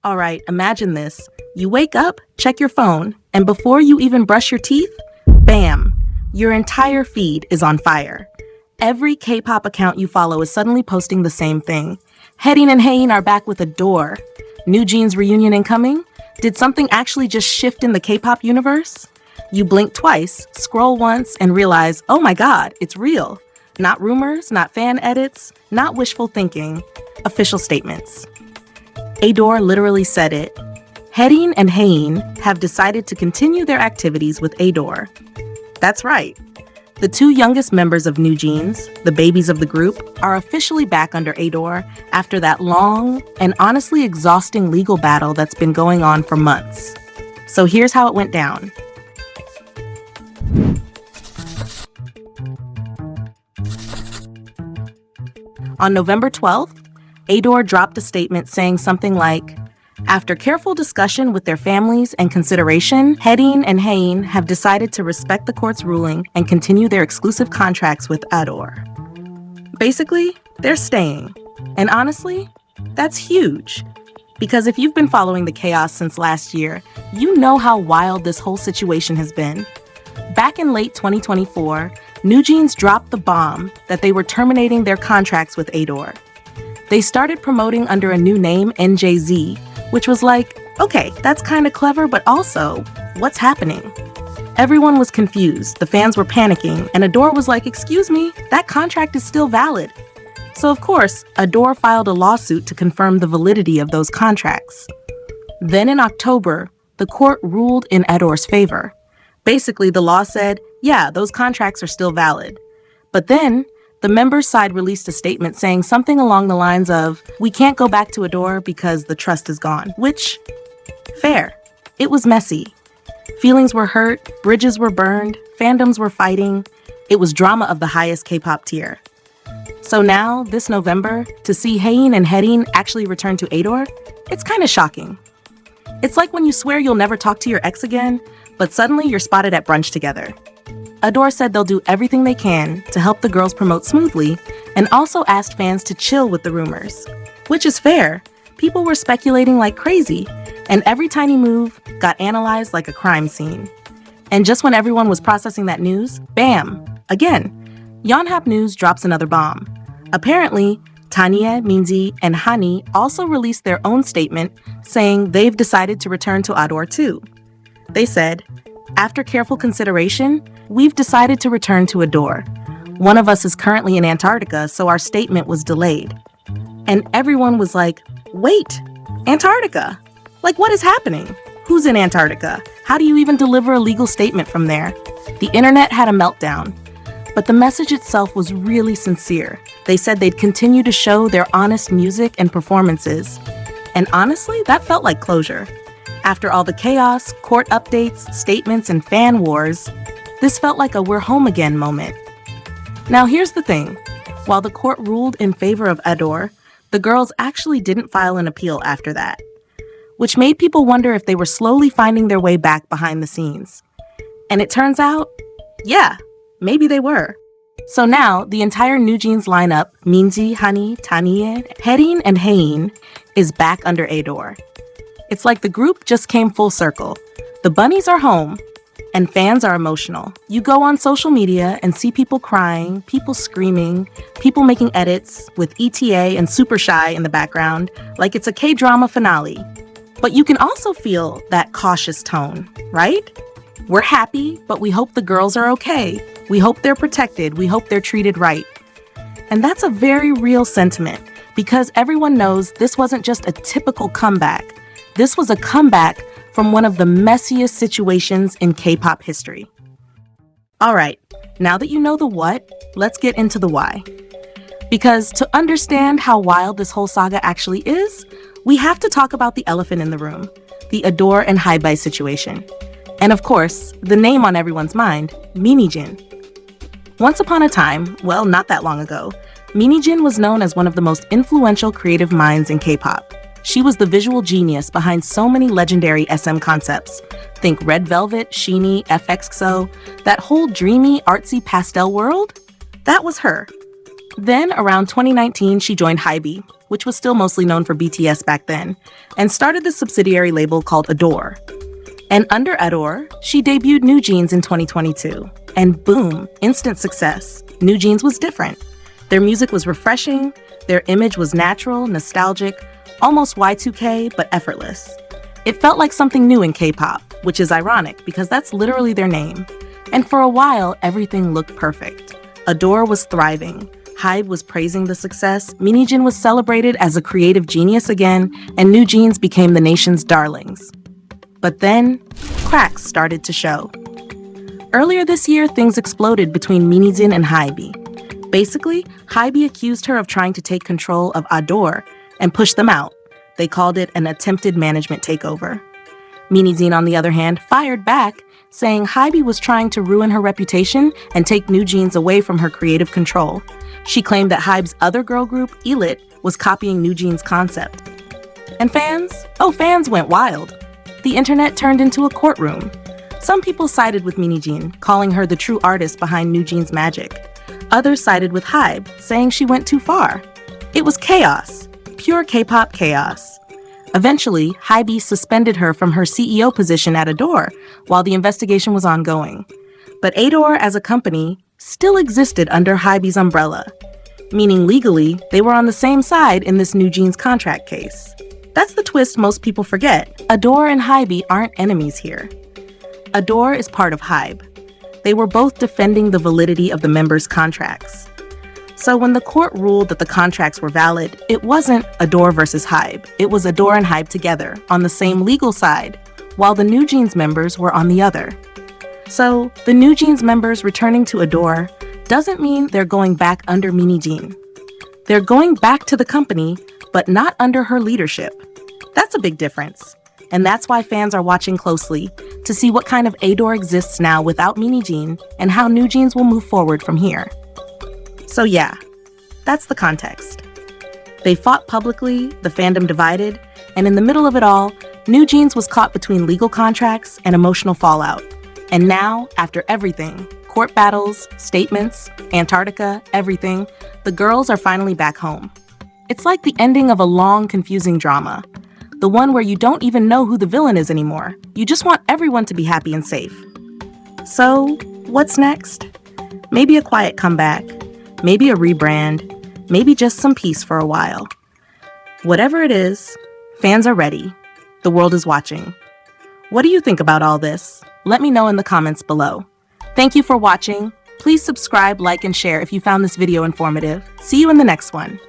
All right, imagine this. You wake up, check your phone, and before you even brush your teeth, bam, your entire feed is on fire. Every K-pop account you follow is suddenly posting the same thing. Heading and Haein are back with ADOR. NewJeans reunion incoming? Did something actually just shift in the K-pop universe? You blink twice, scroll once, and realize, oh my god, it's real. Not rumors, not fan edits, not wishful thinking. Official statements. ADOR literally said it. Heading and Haein have decided to continue their activities with ADOR. That's right. The two youngest members of NewJeans, the babies of the group, are officially back under ADOR after that long and honestly exhausting legal battle that's been going on for months. So here's how it went down. On November 12th, ADOR dropped a statement saying something like, after careful discussion with their families and consideration, Heading and Haein have decided to respect the court's ruling and continue their exclusive contracts with ADOR. Basically, they're staying. And honestly, that's huge. Because if you've been following the chaos since last year, you know how wild this whole situation has been. Back in late 2024, NewJeans dropped the bomb that they were terminating their contracts with ADOR. They started promoting under a new name, NJZ, which was like, okay, that's kind of clever, but also, what's happening? Everyone was confused, the fans were panicking, and ADOR was like, excuse me, that contract is still valid. So of course, ADOR filed a lawsuit to confirm the validity of those contracts. Then in October, the court ruled in ADOR's favor. Basically, the law said, yeah, those contracts are still valid. But then, the members' side released a statement saying something along the lines of, we can't go back to ADOR because the trust is gone, which, fair. It was messy. Feelings were hurt, bridges were burned, fandoms were fighting. It was drama of the highest K-pop tier. So now, this November, to see Haein and Heading actually return to ADOR, it's kind of shocking. It's like when you swear you'll never talk to your ex again, but suddenly you're spotted at brunch together. ADOR said they'll do everything they can to help the girls promote smoothly and also asked fans to chill with the rumors. Which is fair. People were speculating like crazy, and every tiny move got analyzed like a crime scene. And just when everyone was processing that news, bam! Again, Yonhap News drops another bomb. Apparently, Tanya, Minzy, and Hani also released their own statement saying they've decided to return to ADOR too. They said, after careful consideration, we've decided to return to ADOR. One of us is currently in Antarctica, so our statement was delayed. And everyone was like, wait, Antarctica? Like, what is happening? Who's in Antarctica? How do you even deliver a legal statement from there? The internet had a meltdown. But the message itself was really sincere. They said they'd continue to show their honest music and performances. And honestly, that felt like closure. After all the chaos, court updates, statements, and fan wars, this felt like a we're home again moment. Now here's the thing. While the court ruled in favor of ADOR, the girls actually didn't file an appeal after that, which made people wonder if they were slowly finding their way back behind the scenes. And it turns out, yeah, maybe they were. So now, the entire NewJeans lineup, Minzy, Hani, Tanya, Heading, and Haein, is back under ADOR. It's like the group just came full circle. The bunnies are home, and fans are emotional. You go on social media and see people crying, people screaming, people making edits with ETA and Super Shy in the background, like it's a K-drama finale. But you can also feel that cautious tone, right? We're happy, but we hope the girls are okay. We hope they're protected. We hope they're treated right. And that's a very real sentiment, because everyone knows this wasn't just a typical comeback. This was a comeback from one of the messiest situations in K-pop history. All right, now that you know the what, let's get into the why. Because to understand how wild this whole saga actually is, we have to talk about the elephant in the room, the ADOR and Haebai situation. And of course, the name on everyone's mind, NewJeans. Once upon a time, well, not that long ago, NewJeans was known as one of the most influential creative minds in K-pop. She was the visual genius behind so many legendary SM concepts. Think Red Velvet, Sheenie, FXO, that whole dreamy, artsy pastel world? That was her. Then, around 2019, she joined Haebi, which was still mostly known for BTS back then, and started the subsidiary label called ADOR. And under ADOR, she debuted NewJeans in 2022. And boom, instant success. NewJeans was different. Their music was refreshing, their image was natural, nostalgic, almost Y2K, but effortless. It felt like something new in K-pop, which is ironic because that's literally their name. And for a while, everything looked perfect. ADOR was thriving. HYBE was praising the success, NewJeans was celebrated as a creative genius again, and NewJeans became the nation's darlings. But then, cracks started to show. Earlier this year, things exploded between NewJeans and HYBE. Basically, HYBE accused her of trying to take control of ADOR and push them out. They called it an attempted management takeover. NewJeans, on the other hand, fired back, saying HYBE was trying to ruin her reputation and take NewJeans away from her creative control. She claimed that HYBE's other girl group, ELIT, was copying NewJeans' concept. And fans went wild. The internet turned into a courtroom. Some people sided with NewJeans, calling her the true artist behind NewJeans' magic. Others sided with HYBE, saying she went too far. It was chaos, pure K-pop chaos. Eventually, HYBE suspended her from her CEO position at ADOR while the investigation was ongoing. But ADOR as a company still existed under HYBE's umbrella, meaning legally they were on the same side in this NewJeans contract case. That's the twist most people forget. ADOR and HYBE aren't enemies here. ADOR is part of HYBE. They were both defending the validity of the members' contracts. So when the court ruled that the contracts were valid, it wasn't ADOR versus HYBE. It was ADOR and HYBE together on the same legal side, while the NewJeans members were on the other. So the NewJeans members returning to ADOR doesn't mean they're going back under NewJeans. They're going back to the company, but not under her leadership. That's a big difference. And that's why fans are watching closely to see what kind of ADOR exists now without NewJeans and how NewJeans will move forward from here. So yeah, that's the context. They fought publicly, the fandom divided, and in the middle of it all, NewJeans was caught between legal contracts and emotional fallout. And now, after everything, court battles, statements, Antarctica, everything, the girls are finally back home. It's like the ending of a long, confusing drama. The one where you don't even know who the villain is anymore. You just want everyone to be happy and safe. So, what's next? Maybe a quiet comeback. Maybe a rebrand, maybe just some peace for a while. Whatever it is, fans are ready. The world is watching. What do you think about all this? Let me know in the comments below. Thank you for watching. Please subscribe, like, and share if you found this video informative. See you in the next one.